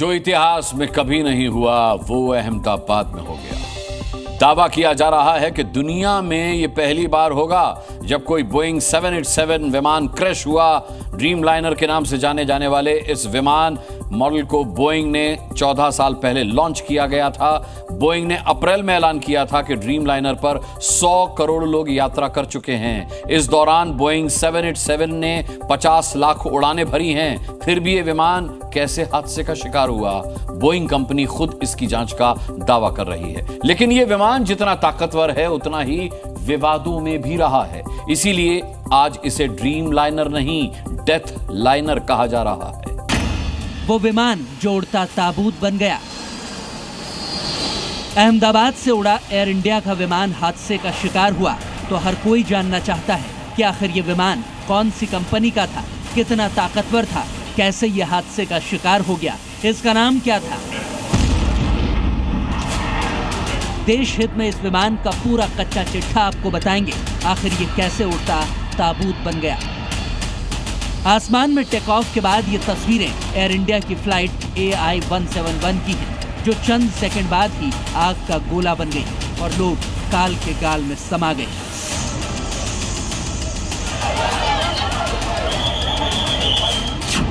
जो इतिहास में कभी नहीं हुआ वो अहमदाबाद में हो गया। दावा किया जा रहा है कि दुनिया में ये पहली बार होगा जब कोई बोइंग 787 विमान क्रैश हुआ। ड्रीमलाइनर के नाम से जाने जाने वाले इस विमान मॉडल को बोइंग ने 14 साल पहले लॉन्च किया गया था। बोइंग ने अप्रैल में ऐलान किया था कि ड्रीमलाइनर पर 100 करोड़ लोग यात्रा कर चुके हैं। इस दौरान बोइंग 787 ने 50 लाख उड़ानें भरी हैं। फिर भी ये विमान कैसे हादसे का शिकार हुआ, बोइंग कंपनी खुद इसकी जांच का दावा कर रही है। लेकिन ये विमान जितना ताकतवर है उतना ही विवादों में भी रहा है। इसीलिए आज इसे ड्रीमलाइनर नहीं, डेथ लाइनर कहा जा रहा है। वो विमान जो उड़ता ताबूत बन गया। अहमदाबाद से उड़ा एयर इंडिया का विमान हादसे का शिकार हुआ तो हर कोई जानना चाहता है कि आखिर ये विमान कौन सी कंपनी का था, कितना ताकतवर था, कैसे ये हादसे का शिकार हो गया, इसका नाम क्या था। देश हित में इस विमान का पूरा कच्चा चिट्ठा आपको बताएंगे। आखिर ये कैसे उड़ता ताबूत बन गया। आसमान में टेक ऑफ के बाद ये तस्वीरें एयर इंडिया की फ्लाइट AI-171 की हैं, जो चंद सेकंड बाद ही आग का गोला बन गई और लोग काल के गाल में समा गए।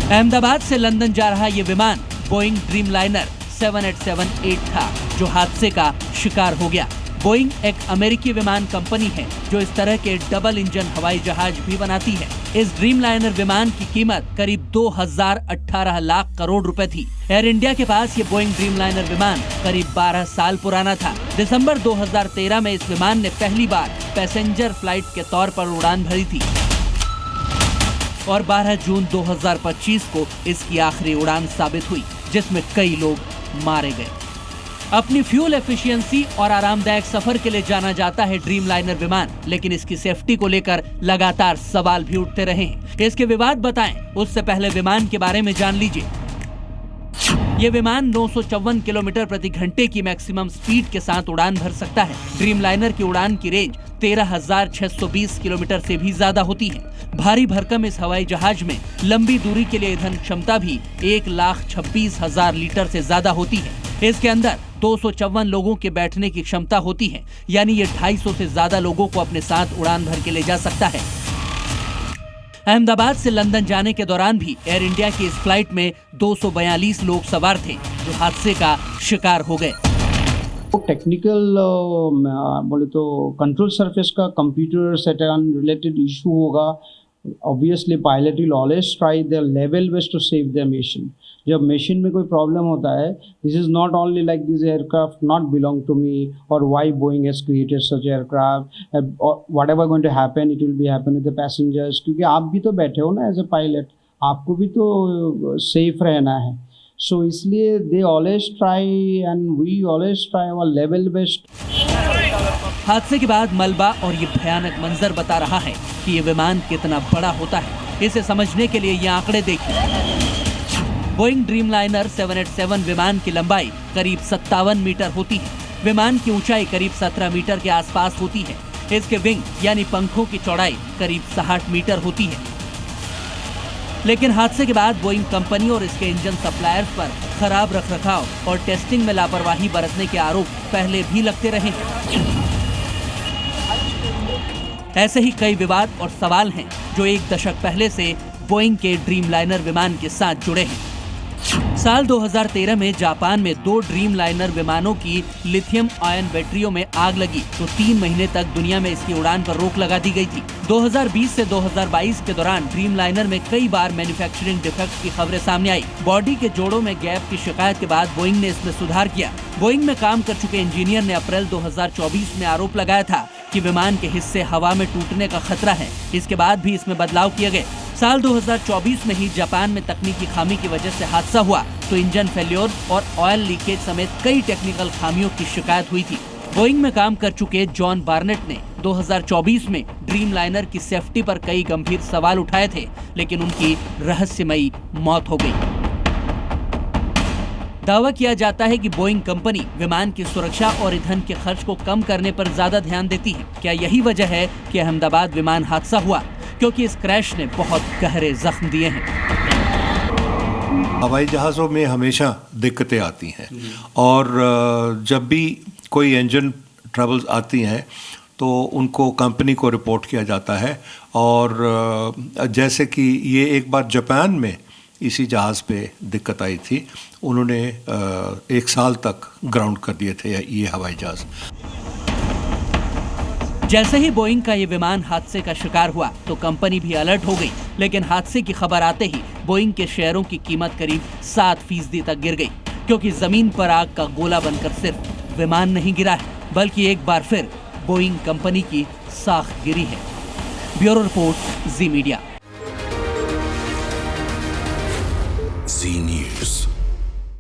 अहमदाबाद से लंदन जा रहा ये विमान बोइंग ड्रीमलाइनर 787-8 था, जो हादसे का शिकार हो गया। बोइंग एक अमेरिकी विमान कंपनी है जो इस तरह के डबल इंजन हवाई जहाज भी बनाती है। इस ड्रीमलाइनर विमान की कीमत करीब 2018 लाख करोड़ रुपए थी। एयर इंडिया के पास ये बोइंग ड्रीमलाइनर विमान करीब 12 साल पुराना था। दिसंबर 2013 में इस विमान ने पहली बार पैसेंजर फ्लाइट के तौर पर उड़ान भरी थी और 12 जून 2025 को इसकी आखिरी उड़ान साबित हुई, जिसमें कई लोग मारे गए। अपनी फ्यूल एफिशिएंसी और आरामदायक सफर के लिए जाना जाता है ड्रीमलाइनर विमान, लेकिन इसकी सेफ्टी को लेकर लगातार सवाल भी उठते रहे हैं। इसके विवाद बताएं, उससे पहले विमान के बारे में जान लीजिए। ये विमान 954 किलोमीटर प्रति घंटे की मैक्सिमम स्पीड के साथ उड़ान भर सकता है। ड्रीमलाइनर की उड़ान की रेंज 13,620 किलोमीटर से भी ज्यादा होती है। भारी भरकम इस हवाई जहाज में लंबी दूरी के लिए ईंधन क्षमता भी 1,26,000 लीटर से ज्यादा होती है। इसके अंदर 254 लोगों के बैठने की क्षमता होती है, यानी ये 250 से ज्यादा लोगों को अपने साथ उड़ान भर के ले जा सकता है। अहमदाबाद से लंदन जाने के दौरान भी एयर इंडिया की इस फ्लाइट में 242 लोग सवार थे, जो हादसे का शिकार हो गए। टेक्निकल बोले तो कंट्रोल सरफेस का कंप्यूटर सेटअप रिलेटेड इशू होगा। Obviously pilot will always try their level best to save their mission. जब मशीन में कोई प्रॉब्लम होता है, this is not only like this aircraft not belong to me और why Boeing has created such aircraft, whatever going to happen it will be happen with the passengers. क्योंकि आप भी तो बैठे हो ना एज ए पायलट, आपको भी तो सेफ रहना है। सो इसलिए they always try and we always try our level best. हादसे के बाद मलबा और ये भयानक मंजर बता रहा है कि ये विमान कितना बड़ा होता है। इसे समझने के लिए ये आंकड़े देखिए। बोइंग ड्रीमलाइनर 787 विमान की लंबाई करीब 57 मीटर होती है। विमान की ऊंचाई करीब 17 मीटर के आसपास होती है। इसके विंग यानी पंखों की चौड़ाई करीब 60 मीटर होती है। लेकिन हादसे के बाद बोइंग कंपनी और इसके इंजन सप्लायर्स पर खराब रखरखाव और टेस्टिंग में लापरवाही बरतने के आरोप पहले भी लगते रहे हैं। ऐसे ही कई विवाद और सवाल हैं जो एक दशक पहले से बोइंग के ड्रीमलाइनर विमान के साथ जुड़े हैं। साल 2013 में जापान में 2 ड्रीमलाइनर विमानों की लिथियम आयन बैटरियों में आग लगी तो 3 महीने तक दुनिया में इसकी उड़ान पर रोक लगा दी गई थी। 2020 से 2022 के दौरान ड्रीमलाइनर में कई बार मैन्युफैक्चरिंग डिफेक्ट की खबरें सामने आई। बॉडी के जोड़ों में गैप की शिकायत के बाद बोइंग ने इसमें सुधार किया। बोइंग में काम कर चुके इंजीनियर ने अप्रैल 2024 में आरोप लगाया था कि विमान के हिस्से हवा में टूटने का खतरा है। इसके बाद भी इसमें बदलाव किए गए। साल 2024 में ही जापान में तकनीकी खामी की वजह से हादसा हुआ तो इंजन फेल्योर और ऑयल लीकेज समेत कई टेक्निकल खामियों की शिकायत हुई थी। बोइंग में काम कर चुके जॉन बार्नेट ने 2024 में ड्रीमलाइनर की सेफ्टी पर कई गंभीर सवाल उठाए थे, लेकिन उनकी रहस्यमयी मौत हो गई। दावा किया जाता है कि बोइंग कंपनी विमान की सुरक्षा और ईंधन के खर्च को कम करने पर ज्यादा ध्यान देती है। क्या यही वजह है कि अहमदाबाद विमान हादसा हुआ? क्योंकि इस क्रैश ने बहुत गहरे जख्म दिए हैं। हवाई जहाज़ों में हमेशा दिक्कतें आती हैं और जब भी कोई इंजन ट्रबल्स आती हैं तो उनको कंपनी को रिपोर्ट किया जाता है। और जैसे कि ये एक बार जापान में इसी जहाज़ पे दिक्कत आई थी, उन्होंने 1 साल तक ग्राउंड कर दिए थे ये हवाई जहाज़। जैसे ही बोइंग का ये विमान हादसे का शिकार हुआ तो कंपनी भी अलर्ट हो गई, लेकिन हादसे की खबर आते ही बोइंग के शेयरों की कीमत करीब 7% तक गिर गई, क्योंकि जमीन पर आग का गोला बनकर सिर्फ विमान नहीं गिरा है, बल्कि एक बार फिर बोइंग कंपनी की साख गिरी है। ब्यूरो रिपोर्ट, जी मीडिया।